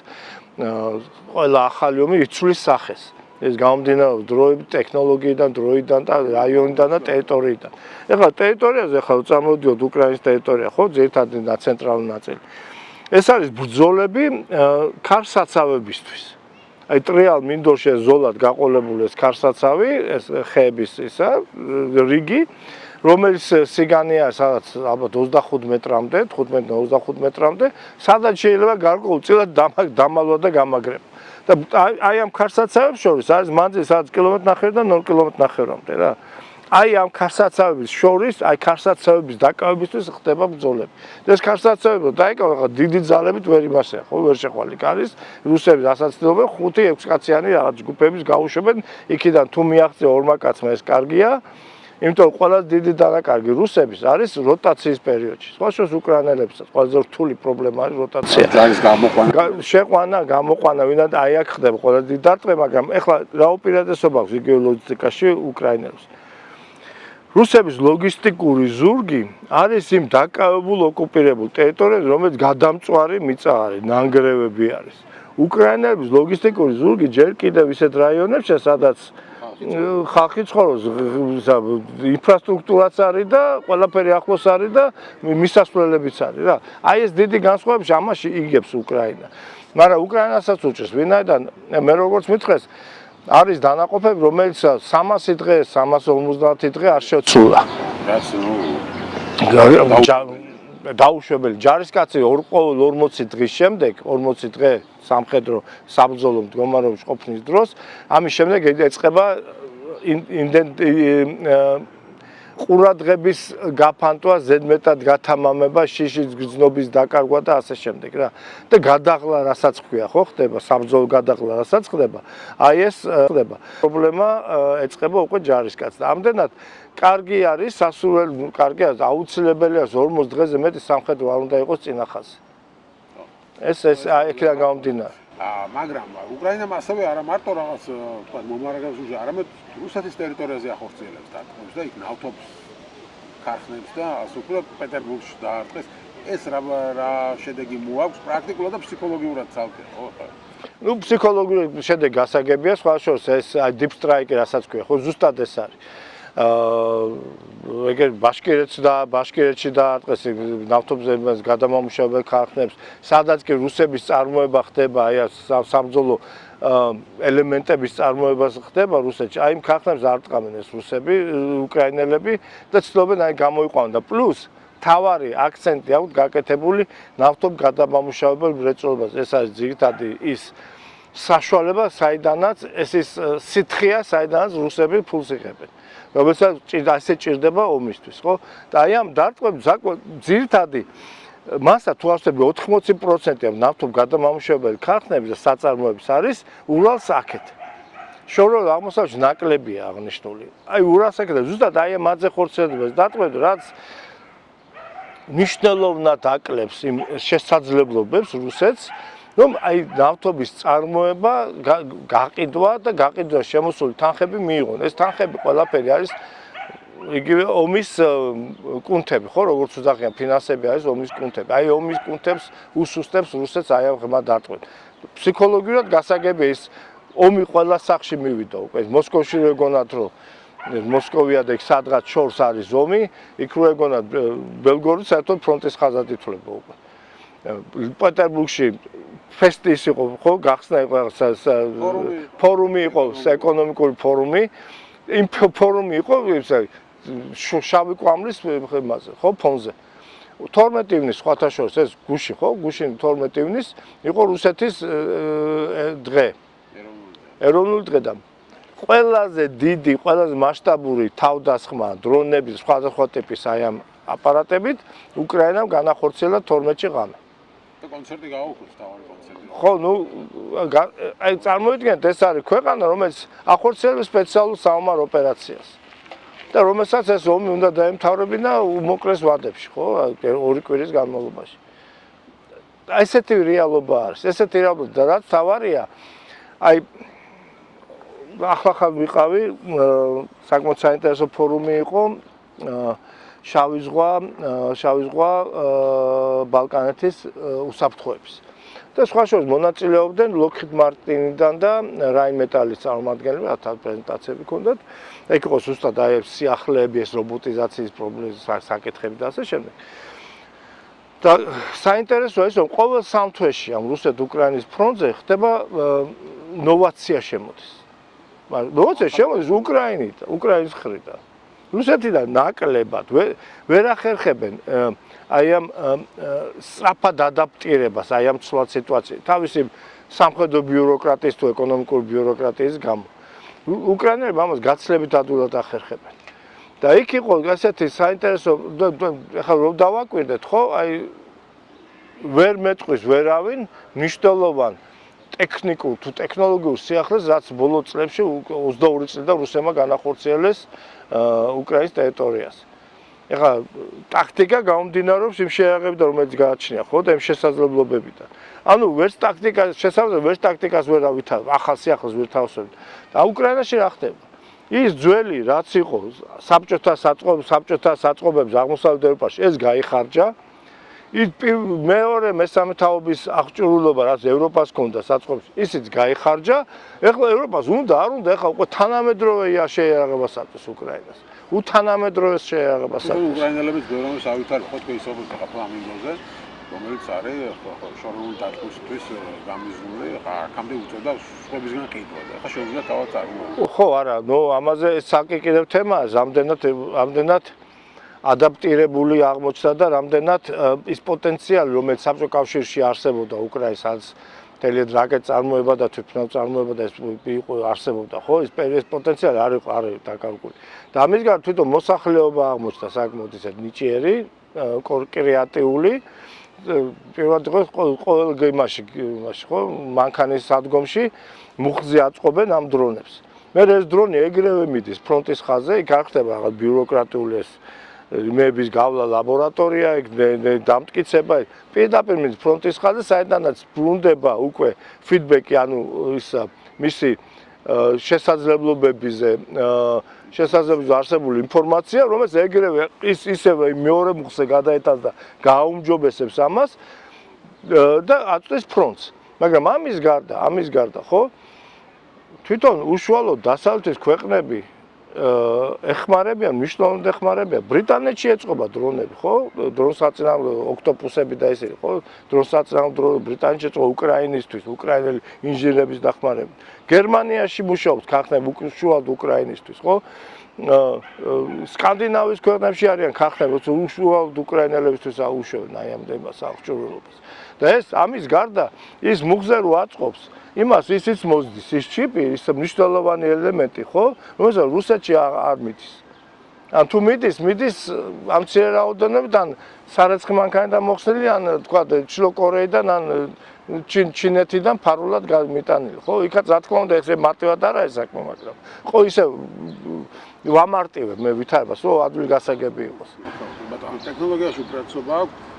ყველა ახალი ომი იცვლის სახეს. ეს გამომდინარეობს დროებით, ტექნოლოგიიდან, დროიდან და რაიონიდან და ტერიტორიიდან. ეხლა ტერიტორიაზე ხა წარმოვიდოთ უკრაინის ტერიტორია, ხო, ძირითადად ცენტრალური ნაწილი. ეს არის ბრძოლები ქარსაცავებისთვის. აი ტრიალ მინდორში ზოლად გაყოლებული ეს ქარსაცავი, ეს ხეების ისა რიგი, რომელიც სიგანეა სადაც ალბათ 25 მეტრამდე, 15-25 მეტრამდე, სადაც შეიძლება გარკვეულწილად დამალვა და გამაგრება. და აი ამ ქარსაცავებს შორის არის მანძილი სადაც კილომეტრ-ნახევარი და 0 კილომეტრ-ნახევრამდე რა. აი ამ ქარსაცავების შორის, აი ქარსაცავების დაკავებისთვის ხდება ბრძოლები. ეს ქარსაცავები დაიკავა ხა დიდი ძალებით ვერ იმასია, ხო, ვერ შეხვალი კარის, რუსები რასაც ცდილობენ 5-6 კაციანი რაღაც ჯგუფების გაუშვებენ, იქიდან თუ მიაღწია ორმა კაცმა ეს კარგია. იმიტომ ყველა დიდი დანაკარგი რუსების არის როტაციის პერიოდში. სხვა შორის უკრაინელებსაც ყველაზე რთული პრობლემა არის როტაცია. ძალის გამოყვანა. შეყვანა, გამოყვანა, ვინაიდან აი აქ ხდება ყველა დიდი დარტყმა, მაგრამ ეხლა რა უპირატესობა აქვს იგივე ლოგისტიკაში უკრაინელებს. რუსების ლოგისტიკური ზურგი არის იმ დაკავებულ ოკუპირებულ ტერიტორიაზე, რომელიც გადამწვარი მიწა არის, ნანგრევები არის. უკრაინელების ლოგისტიკური ზურგი ჯერ კიდევ ისეთ რაიონებში, სადაც ხალხი ცხოვრობს, ინფრასტრუქტურაც არის და ყველაფერი ახლოს არის და მისასვლელებიც არის რა. აი ეს დიდი განსხვავებაში ამაში იგებს უკრაინა. მაგრამ უკრაინასაც უჭერს, ვინაიდან მე როგორც მითხრეს, არის დანაყოფები, რომელიც 300 დღე, 350 დღე არ შეცვლა. რაც დაუშვებელი ჯარისკაცი ყოველ 40 დღის შემდეგ 40 დღე სამხედრო საბრძოლო მდგომარეობაში ყოფნის დროს ამის შემდეგ ეწყება ყურადღების გაფანტვა, ზედმეტად გათამამება, შიშის გრძნობის დაკარგვა და ასე შემდეგ რა. და გადაღლა რასაც ხდება, ხო ხდება, საბრძოლო გადაღლა რასაც ხდება, აი ეს ხდება. პრობლემა ეწყება უკვე ჯარისკაცს. ამდენად კარგი არის, სასურველი კარგი არის, აუცილებელია 40 დღეზე მეტი სამხედრო არ უნდა იყოს წინახაზე. ეს აქედან გამომდინარე. მაგრამ უკრაინამ ასევე არა მარტო რაღაც თქვა მომარაგებს უჟე, არამედ რუსეთის ტერიტორიაზე ახორციელებს დათმობს და იქ ნავთობს ქარხნებს და ასე უკვე პეტერბურგში დაარტყეს. ეს რა შედეგი მოაქვს პრაქტიკულად და ფსიქოლოგიურად ცალკე, ხო? ნუ ფსიქოლოგიური შედეგი გასაგებია, სხვა შორის ეს deep strike რასაც ქვია, ხო, ზუსტად ეს არის. ეგერ ბაშკირეთში დაარტყეს ნავთობზეების გადამამუშავებელ ქარხნებს, სადაც კი რუსების წარმოება ხდება, აი საბრძოლო ელემენტების წარმოება ხდება რუსეთში. აი იმ ქარხნებს არ ტყამენ ეს რუსები, უკრაინელები და ცდილობენ აი გამოიყვანონ და პლუს თავარი აქცენტი აქვს გაკეთებული ნავთობ გადამამუშავებელ მრეწველობაზე. ეს არის ძირითადი ის საშუალება, საიდანაც ეს ის სითხეა, საიდანაც რუსები ფულს იღებენ. რომელსაც ასე ჭირდება ომისთვის, ხო? და აი ამ დარტყმების ძირითადი მასა თუ ავსები 80% ნავთობ გადამამუშავებელი ქარხნების და საწარმოების არის ურალს-აქეთ. შორეულ აღმოსავლეთში ნაკლებია აღნიშნული. აი ურალს-აქეთ და ზუსტად აი ამ მათზე ხორციელებას დარტყმები, რაც მნიშვნელოვნად აკლებს იმ შესაძლებლობებს რუსეთს, რომ აი ნავთობის წარმოება გაყიდვა და გაყიდვა შემოსული თანხები მიიღონ. ეს თანხები ყველაფერი არის იგივე ომის კუნთები, ხო, როგორც უძახიან, ფინანსები არის ომის კუნთები. აი ომის კუნთებს უსუსტებს რუსეთს აი ამ ღრმა დარტყმებით. ფსიქოლოგიურად გასაგებია ის ომი ყველა სახში მივიდა უკვე. მოსკოვში ეგონათ რომ მოსკოვია და იქ სადღაც შორს არის ომი, იქ რო ეგონათ ბელგოროდი საერთოდ ფრონტის ხაზად ითვლება უკვე. პეტერბურგში ფესტის იყო, ხო, გახსნა იყო ფორუმი იყო, ეკონომიკური ფორუმი. იმ ფორუმი იყო შავი კვამლის ხემაზე, ხო, ფონზე. 12 ივნის სხვათა შორის ეს გუში, ხო, გუშინ 12 ივნის იყო რუსეთის დღე. ეროვნული დღე და ყველაზე დიდი, ყველაზე მასშტაბური თავდასხმა დრონების სხვადასხვა ტიპის აი ამ აპარატებით უკრაინამ განახორციელა 12-ში ღამე. და კონცერტი გააუქმეს, თავარი კონცერტი. ხო, ნუ აი წარმოიდგინეთ, ეს არის ქვეყანა, რომელიც ახორციელებს სპეციალურ საომარ ოპერაციას. და რომელსაც ეს ომი უნდა დაემთავრებინა უმოკლეს ვადებში, ხო, 2 კვირის განმავლობაში. ესეთი რეალობა არის, ესეთი რეალობა და რაც თავარია, აი ახლა ვიყავი, საკმაოდ საინტერესო ფორუმი იყო, შავი ზღვა ბალკანეთის უსაფრთხოების. და სხვა შორის მონაწილეობდნენ Lockheed Martin-დან და Rheinmetall-ის წარმომადგენლები, რათა პრეზენტაციები ჰქონდათ. ეგ იყო ზუსტად აი სიახლეები, ეს რობოტიზაციის პრობლემის საკითხები და ასე შემდეგ. და საინტერესოა ის, რომ ყოველ 3 თვეში ამ რუსეთ-უკრაინის ფრონტზე ხდება ნოვაცია შემოდის. მაგრამ ნოვაცია შემოდის უკრაინის მხრიდან. რუსეთიდან ნაკლებად ვერ ახერხებენ აი ამ სწრაფად ადაპტირებას აი ამ ცვლად სიტუაციას თავისი სამხედრო ბიუროკრატიის თუ ეკონომიკური ბიუროკრატიის გამო. უკრაინელები ამას გაცილებით ადვილად ახერხებენ. და იქ იყო ასეთი საინტერესო ახლა რომ დავაკვირდეთ, ხო, აი ვერ მეტყვის ვერავინ მნიშვნელოვან ტექნიკურ თუ ტექნოლოგიურ სიახლეს, რაც ბოლო წლებში 22 წლიდან რუსებმა განახორციელეს უკრაინის ტერიტორიაზე. ეხლა ტაქტიკა გამომდინარეობს იმ შეიარაღებიდან, რომელიც გააჩნია, ხო, და იმ შესაძლებლობებიდან. ანუ ვერც ტაქტიკას შესაძლებლობებს, ვერც ტაქტიკას ვერ ავითარებ, ახალ სიახლეს ვერ თავსებთ. და უკრაინაში რა ხდება? ის ძველი რაც იყო საბჭოთა საწყობებს აღმოსავლეთ ევროპაში, ეს გაიხარჯა. ის მეორე მესამე თაობის აღჭურვილობა რაც ევროპას ჰქონდა საწყობში ისიც გაიხარჯა ეხლა ევროპას უნდა არ უნდა ეხლა უკვე თანამედროვე შეიარაღებას აწვევს უკრაინას უთანამედროვე შეიარაღებას აწვევს უკრაინელებს ბევრს ავითარებ ხო თქვენ ისაუბრეთ ახლა ფლამინგოზე რომელიც არის შორეული დათვისთვის გამიზნული ხა აქამდე უწევდა სხვებისგან ყიდვა და ხა შეუძლია თავად წარმოუდგინოს ხო არა ნუ ამაზე საკი კიდევ თემაა ამდენად ადაპტირებული აღმოჩნდა და რამდენად ის პოტენციალი რომელიც საბჭოთა კავშირში არსებობდა უკრაინას მთელი რაკეტ წარმოება და თვითმფრინავ წარმოება და ეს იყო არსებობდა ხო ეს პოტენციალი არ იყო დაკარგული და ამის გარდა თვითონ მოსახლეობა აღმოჩნდა საკმაოდ ისე ნიჭიერი კრეატიული პირველად ყოველ იმაში ხო მანქანის სადგომში მუხზე აწყობენ ამ დრონებს მე ეს დრონი ეგრევე მიდის ფრონტის ხაზზე იქ არ ხდება რაღაც ბიუროკრატიული ეს იმების გავლა ლაბორატორია ეგ დამტკიცება პირდაპირ მიდის ფრონტის ხაზზე საიდანაც ბრუნდება უკვე ფიდბექი ანუ ის მისი შესაძლებლობებზე არსებული ინფორმაცია რომელიც ეგრევე ისევე მეორე მუხზე გადაეტანს და გააუმჯობესებს ამას და აწვდის ფრონტს მაგრამ ამის გარდა ხო თვითონ უშუალოდ დასავლეთის ქვეყნები ეხმარებიან მნიშვნელოვნად ეხმარებიან ბრიტანეთში ეწყობა დრონები ხო დრონსაწინააღმდეგო ოქტოპუსები და ისინი ხო დრონსაწინააღმდეგო ბრიტანეთში ეწყობა უკრაინისთვის უკრაინელი ინჟინერების დახმარებით გერმანიაში მუშაობს ქარხნები უშუალოდ უკრაინისთვის ხო სკანდინავიის ქვეყნებში არიან ქარხნები უშუალოდ უკრაინელებისთვის აუშევენ აი ამ დებას აღჭურვილობას და ეს ამის გარდა ის მუხზე რო აწყობს იმას ისიც მოძდის ის ჩიპი ის მნიშვნელოვანი ელემენტი ხო რომელსაც რუსეთში არ მიდის ან თუ მიდის ამ მცირე რაოდენობიდან სარეცხი მანქანიდან მოხსნილი ან თქვა ჩრდილო კორეიდან ან ჩინეთიდან ფარულად გამიტანილი ხო იქაც რა თქმა უნდა ეს მარტივად არა ეს საქმე მაგრამ ხო ისე ვამარტივებ მე ვითარებას რომ ადვილი გასაგები იყოს ბატონო ტექნოლოგიაში უპირატესობა აქვს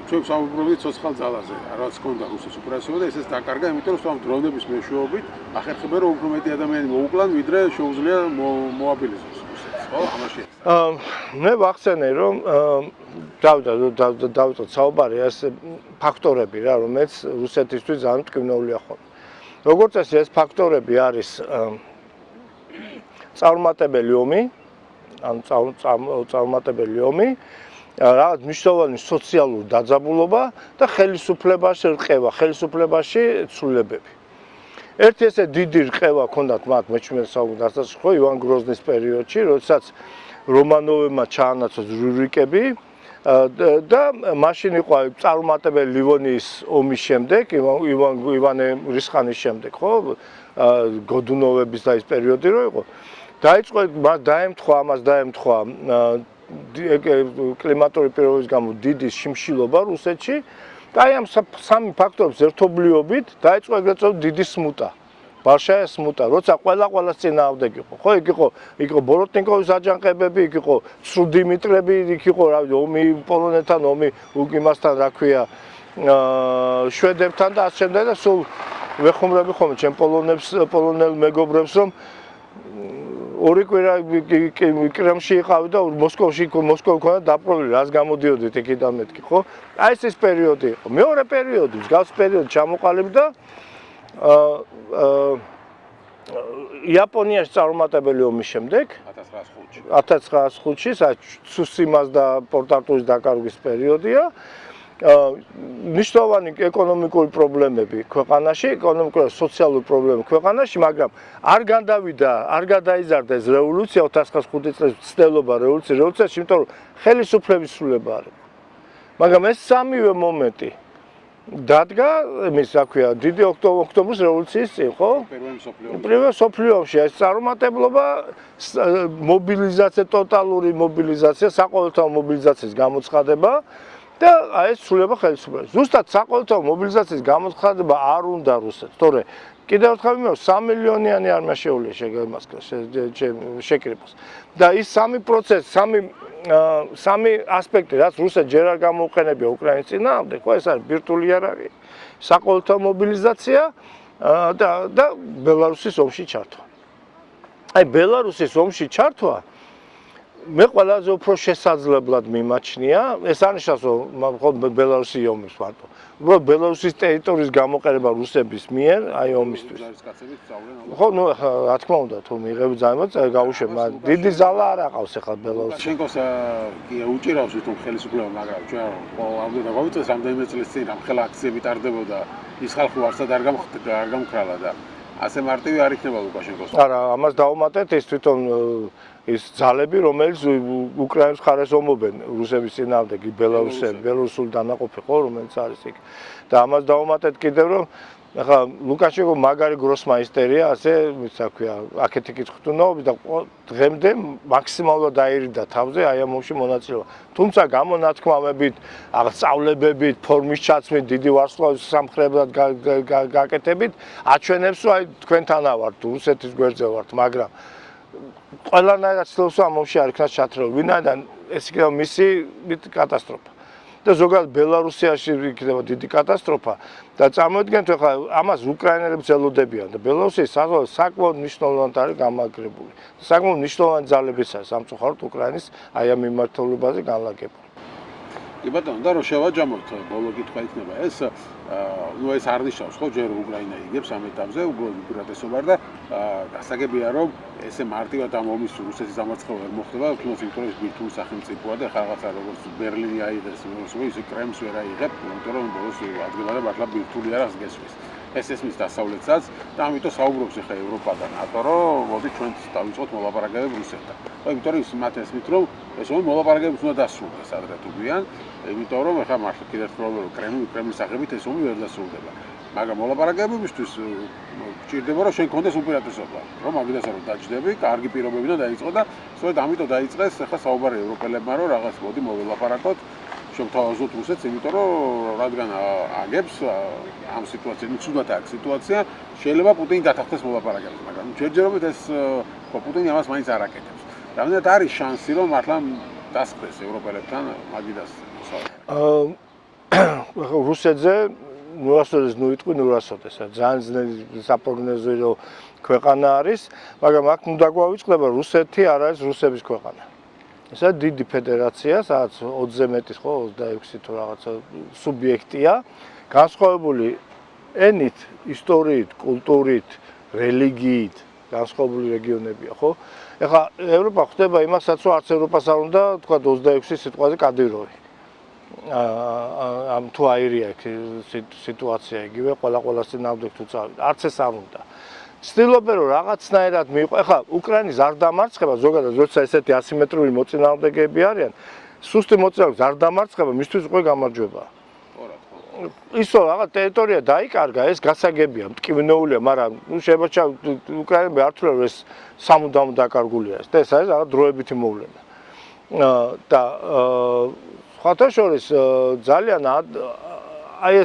ჩვენ საუბრობთ ცოცხალ ძალაზე რაც ჰქონდა რუსეთს უპირატესობა და ესეც დაკარგა იმიტომ რომ ამ დრონების მეშვეობით ახერხებენ რომ უფრო მეტი ადამიანი მოუკლან ვიდრე შეუძლია მოაბილიზოს ხო ამაში მე ვახსენე რომ დავიწყოთ საუბარი ეს ფაქტორები რა რომელიც რუსეთისთვის ძალიან მტკივნეულია ხოლმე როგორც ეს ფაქტორები არის წარუმატებელი ომი ან წარუმატებელი ომი რაღაც მნიშვნელოვანი სოციალური დაძაბულობა და ხელისუფლებაში რყევა, ხელისუფლებაში ცვლილებები. ერთი ესე დიდი რყევა ჰქონდათ მათ მე-17 საუკუნის დასაწყისში ხო ივან გროზნის პერიოდში, როდესაც რომანოვებმა ჩაანაცვლეს რურიკები და მაშინ იყო წარუმატებელი ლივონიის ომის შემდეგ, ივანე რისხანის შემდეგ, ხო? გოდუნოვების და ის პერიოდი რო იყო. დაიწყო ამას დაემთხვა კლიმატური პირობების გამო დიდი შიმშილობა რუსეთში და აი ამ სამი ფაქტორის ერთობლიობით დაიწყო ეგრეთ წოდებული დიდი სმუტა. ბარშაის სმუტა, როცა ყველას წინააღმდეგ იყო. ხო, იქ იყო ბოროტნიკოვის აჯანყებები, იქ იყო სრუდიმიტრები, იქ იყო რა ვიცი, ომი პოლონეთთან, ომი უკიმასთან, რა ქვია, შვედებთან და ასე შემდეგ და სულ ვეხუმრები ხოლმე ჩემ პოლონელ მეგობრებს რომ ორი კვირა კრემლში იყავი და მოსკოვი ქონდა დაპყრობილი, რას გამოდიოდით იქიდან მეთქი, ხო? აი ეს პერიოდი იყო. მეორე პერიოდი, მსგავს პერიოდი ჩამოყალიბდა იაპონიაში წარუმატებელი ომის შემდეგ 1905-ში, ცუსიმას და პორტ-არტურის დაკარგვის პერიოდია. ნიშნავანი ეკონომიკური პრობლემები ქვეყანაში, ეკონომიკური სოციალური პრობლემები ქვეყანაში, მაგრამ არ გადაიზარდა ეს რევოლუცია 1905 წლის ცდელობა რევოლუციაში, იმიტომ რომ ხელისუფლების სრულება არ იყო. მაგრამ ეს სამივე მომენტი დადგა, იმის რა ქვია, დიდი ოქტომბრის რევოლუციის წინ, ხო? პირველ მსოფლიო ომში ეს წარუმატებლობა, მობილიზაცია, ტოტალური მობილიზაცია, საყოველთაო მობილიზაციის გამოცხადება და აი ეს სრულება ხელისუფლებას. ზუსტად საყოველთაო მობილიზაციის გამოცხადება არ უნდა რუსეთს, თორე კიდევ ერთხელ ვიმეორე 3 მილიონიანი არმია შეუძლია შეკრიბოს. და ის სამი პროცესი, სამი ასპექტი, რაც რუსეთს ჯერ არ გამოუყენებია უკრაინის წინააღმდეგ, ხო, ეს არის ბირთვული იარაღი, საყოველთაო მობილიზაცია და ბელარუსის ომში ჩართვა. აი ბელარუსის ომში ჩართვა მე ყველაზე უფრო შესაძლებლად მიმაჩნია, ეს არნიშნავს, რომ ბელარუსი ომის მარტო. უბრალოდ ბელარუსის ტერიტორიის გამოყენება რუსების მიერ, აი ომისთვის. ხო, ნუ რა თქმა უნდა, თუ მიიღები ძალებად გაუშვებ, მაგრამ დიდი ზალა არ აყავს ახლა ბელარუსში. ლუკაშენკოს კი უჭირავს თვითონ ხელისუფლება, მაგრამ ჩვენ ამდენ გავიწევს რამდენიმე წლის წინ ამ ხელა აქციები ტარდებოდა, ის ხალხი ვარსად არ გამქრალა და ასე მარტივი არ იქნება ლუკაშენკოს. არა, ამას დავუმატეთ ის თვითონ ის ძალები, რომელიც უკრაინის მხარეს ომობენ რუსების წინააღმდეგ, ბელარუსები, ბელარუსული დანაყოფი ხო, რომელიც არის იქ. და ამას დავუმატეთ კიდევ რომ ახლა ლუკაშენკო მაგარი გროსმაისტერია, ასე რა ქვია, აქეთი კითხვნაობის და დღემდე მაქსიმალურად დაირიდა თავზე აი ამ ომში მონაწილეობა. თუმცა გამონათქმავებით, აღწავლებებით, ფორმის ჩაცმით, დიდი ვარსკვლავის სამხრებლად გაკეთებით, აჩვენებს რომ აი თქვენთანა ვართ, რუსეთის გვერდზე ვართ, მაგრამ ყველანაირად ცდილობს ამ ომში არ იქნას ჩათრეული. ვინაიდან ეს იქნება მისი კატასტროფა. და ზოგადად ბელარუსიაში იქნება დიდი კატასტროფა და წარმოიდგინეთ ახლა ამას უკრაინელებს ელოდებიან და ბელარუსი საკმაოდ მნიშვნელოვნად არის გამაგრებული. საკმაოდ მნიშვნელოვანი ძალებიც არის სამწუხაროდ უკრაინის აი ამ მიმართულებაზე განლაგებული. კი ბატონო, და რომ შევაჯამოთ, ბოლო კითხვა იქნება ეს, ნუ ეს არ ნიშნავს ხო ჯერ უკრაინა იგებს ამ ეტაპზე, უბრალოდ უპირატესობა და გასაგებია რომ ესე მარტივად ამ ომის რუსეთის დამარცხება ვერ მოხდება, თუმცა იმიტომ რომ ეს ბირთვული სახელმწიფოა და ხალხაცა როგორც ბერლინი აიღეს, ისე კრემლს ვერ აიღებ, იმიტომ რომ ბოლოს ადგება და მართლა ბირთვული არას გესვლის. ეს ესმის დასავლეთსაც და ამიტომ საუბრობს ახლა ევროპა და ნატო, რომ მოდი ჩვენც დავიწყოთ მოლაპარაკებები რუსეთთან. ხო, იმიტომ რომ ის მათ ესმით რომ ეს ომი მოლაპარაკებებს უნდა დასრულდეს ადრე თუ გვიან, იმიტომ რომ ახლა მართლა კიდევ ერთხელ რომ კრემლის აღებით ეს ომი ვერ დასრულდება. მაგრამ მოლაპარაკებებისთვის გჭირდება რომ შენ გქონდეს უპირატესობა, რომ მაგიდასა რომ დაჯდები, კარგი პირობები და დაიწყო და სწორედ ამიტომ დაიწყეს ახლა საუბარი ევროპელებმა რომ რაღაც მოდი მოველაპარაკოთ შევთავაზოთ რუსეთს, იმიტომ რომ რადგან აგებს ამ სიტუაციას, მიცუდათ აქ სიტუაცია, შეიძლება პუტინი დათანხმდეს მოლაპარაკებებს, მაგრამ ჯერჯერობით ეს ხო პუტინი ამას მაინც არ აკეთებს. რამდენად არის შანსი, რომ მართლა დასწრეს ევროპელებთან მაგიდას რუსეთზე ნურასოდეს ნუიტყვი ნურასოდეს, ძალიან საპროგნოზო ქვეყანა არის, მაგრამ აქ უნდა გვავიწყდება რუსეთი არ არის რუსების ქვეყანა. ესა დიდი ფედერაცია, სადაც 20-ზე მეტი ხო 26 თუ რაღაცა სუბიექტია, განსხვავებული ენით, ისტორიით, კულტურით, რელიგიით, განსხვავებული რეგიონებია, ხო? ეხლა ევროპა ხდება იმასაც, რომ არც ევროპას არ უნდა, თქვა 26 სიტყვაზე კადიროვი. ამ თუ აირია სიტუაცია იგივე, ყველას წინააღმდეგ თუ წავიდა, არც ეს არ უნდა. ცდილობენ რომ რაღაცნაირად მიიღო. ეხლა უკრაინის არ დამარცხება, ზოგადად როცა ესეთი ასიმეტრიული მოწინააღმდეგეები არიან, სუსტი მოწინააღმდეგე არ დამარცხება, მისთვის უკვე გამარჯვება. ისო რაღაც ტერიტორია დაიკარგა, ეს გასაგებია, მტკივნეულია, მაგრამ ნუ შეებაჩა უკრაინები არ თვლიან რომ ეს სამუდამო დაკარგულია და ეს არის რაღაც დროებითი მოვლენა. და სხვათა შორის ძალიან აი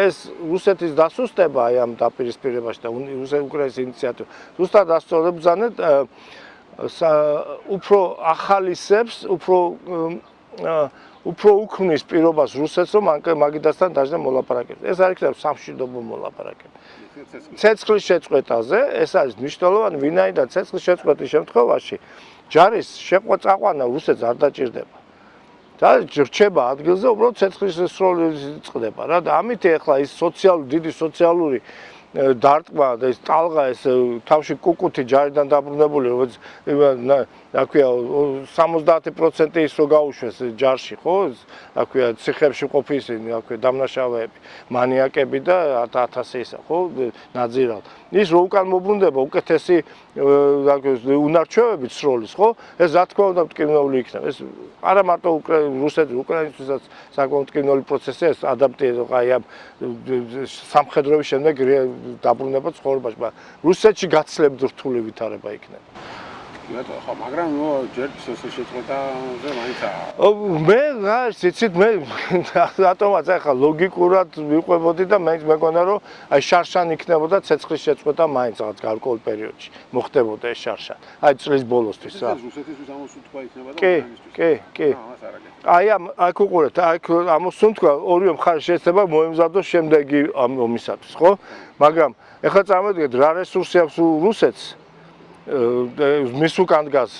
ეს რუსეთის დასუსტება აი ამ დაპირისპირებაში და უკრაინის ინიციატივა ზუსტად ასწორებზანეთ უფრო ახალისებს, უფრო უქმნის პირობას რუსეთს, რომ მაგიდასთან დაждდა მოლაპარაკება. ეს არ იქნება სამშვიდობო მოლაპარაკება. ცეცხლის შეწყვეტაზე ეს არის მნიშვნელოვანი, ვინაიდან ცეცხლის შეწყვეტის შემთხვევაში ჯარის შეყვანა რუსეთს არ დაჭირდება. და რჩება ადგილზე, უბრალოდ ცეცხლის სროლი წყდება რა და ამით ახლა ის დიდი სოციალური დარტყმა და ეს ტალღა ეს თავში კუკუთი ჯარიდან დაბრუნებული, როგორც რა ქვია 70% ის რო გაუშვეს ჯარში, ხო? რა ქვია ციხებში ყოფილი ისინი, რა ქვია დამნაშავეები, მანიაკები და 1000 ისა, ხო? ნაძირალ. ის რო უკან მოbrunდება უკეთესი რა ქვია უნარჩვევებით სროლის, ხო? ეს რა თქმა უნდა მტკივნეული იქნება. ეს არა მარტო უკრაინისთვისაც საკმაოდ მტკივნეული პროცესია, ეს ადაპტირება აი ამ სამხედროების შემდეგ დაბრუნება ცხოვრებაში, მაგრამ რუსეთში გაცილებით რთული ვითარება იქნება. ხო, მაგრამ ჯერ შეწყვეტაზე მაინცაა. მე რა იცით, მე რატომაც ახლა ლოგიკურად ვიყვებოდი და მე მეგონა რომ აი შარშან იქნებოდა ცეცხლის შეწყვეტა მაინც რაღაც გარკვეულ პერიოდში მოხდებოდა ეს შარშან. აი წლის ბოლოსთვის რა. რუსეთისთვის ამოსუნთქვა იქნება და კი. აი აქ უყურეთ, აქ ამოსუნთქვა ორივე მხარე შეიძლება მოემზადოს შემდეგი ამ ომისათვის, ხო? მაგრამ ეხლა წარმოიდგინეთ რა რესურსი აქვს რუსეთს მის უკან დგას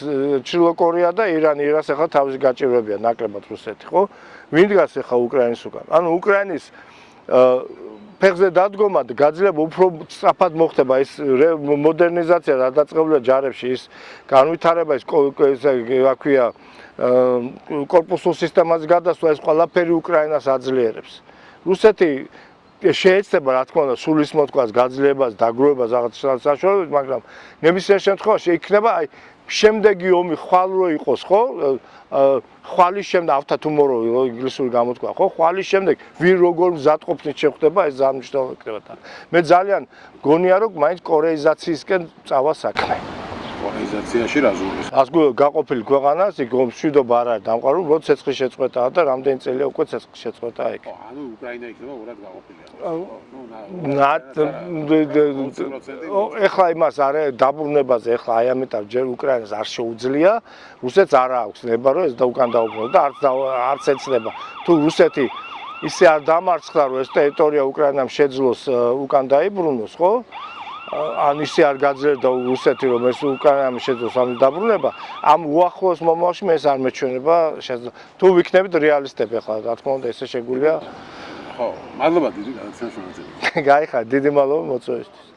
ჩრდილო კორეა და ირანი. ირანს ახლა თავისი გაჭირვებია ნაკლებად რუსეთი, ხო? ვინ დგას ახლა უკრაინის უკან? ანუ უკრაინის ფეხზე დადგომა და გაძლება უფრო სწრაფად მოხდება ეს მოდერნიზაცია და დაწყებულია ჯარებში, ის განვითარება, ის აქვია კორპუსულ სისტემას გადასვლა, ეს ყველაფერი უკრაინას აძლიერებს. რუსეთი შეეცდება რა თქმა უნდა სულის მოთქვას, გაძლიერებას, დაგროვებას რაღაც საშუალებით, მაგრამ ნებისმიერ შემთხვევაში იქნება აი შემდეგი ომი ხვალ რო იყოს, ხო? ხვალის შემდეგ after tomorrow ინგლისური გამოთქვა, ხო? ხვალის შემდეგ ვინ როგორ მზადყოფნით შეხვდება, ეს ძალიან მნიშვნელოვანი იქნება. მე ძალიან გონია რომ მაინც კორეიზაციისკენ წავა საქმე. კორეიზაციაში რა ზურგის? ასგო გაყოფილი ქვეყანას, იქ მშვიდობა არ არის დამყარული, უბრალოდ ცეცხლის შეწყვეტაა და რამდენი წელია უკვე ცეცხლის შეწყვეტაა იქ. ანუ უკრაინა იქნებაურად გაყოფილია. ეხლა იმას არა დაბრუნებაზე, ეხლა აი ამიტომ ჯერ უკრაინას არ შეუძლია, რუსეთს არ აქვს ნება რომ ეს და უკან დაუბრუნოს და არც ეცნება. თუ რუსეთი ისე არ დამარცხდა რომ ეს ტერიტორია უკრაინამ შეძლოს უკან დაიბრუნოს, ხო? ან ისე არ გაძლიერდა რუსეთი რომ ეს უკრაინამ შეძლოს ამ დაბრუნება, ამ უახლოეს მომავალში მე ეს არ მეჩვენება შეძლო. თუ ვიქნებით რეალისტები ახლა რა თქმა უნდა ესე შეგვიძლია. ხო, მადლობა დიდი გადაცემის მონაწილეობისთვის. გაიხარ, დიდი მადლობა მოწვევისთვის.